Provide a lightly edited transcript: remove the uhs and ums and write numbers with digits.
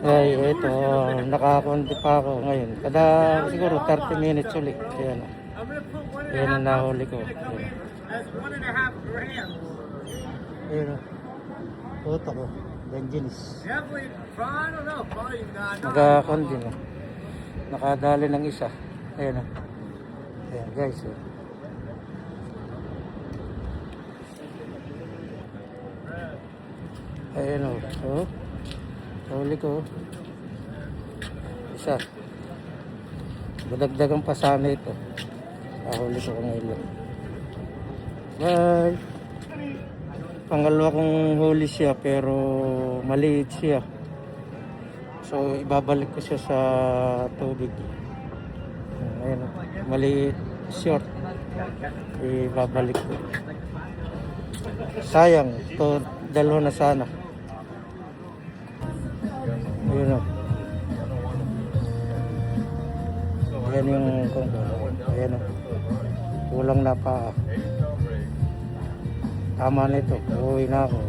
Ay, ito, nakakundi pa ako ngayon. Kada siguro 30 minutes ulit. Ayan, ayan ang nahuli ko. Ayan, puto ko. Benjinis. Nakakundi na. Nakadali ng isa. Ayan, ayan guys. Ayan o. Oh. Huli ko. Isa. Dadagdagan pa sana ito. Huli ko ngayon. Bye. Pangalawa kong huli siya pero maliit siya. So ibabalik ko siya sa tubig. Ayan o. Maliit. Short. Ibabalik ko. Sayang. Ito dalawa na sana. Ayun o. Ayan yung ayan o. Kulang na pa. Tama na ito. Uwi na ako.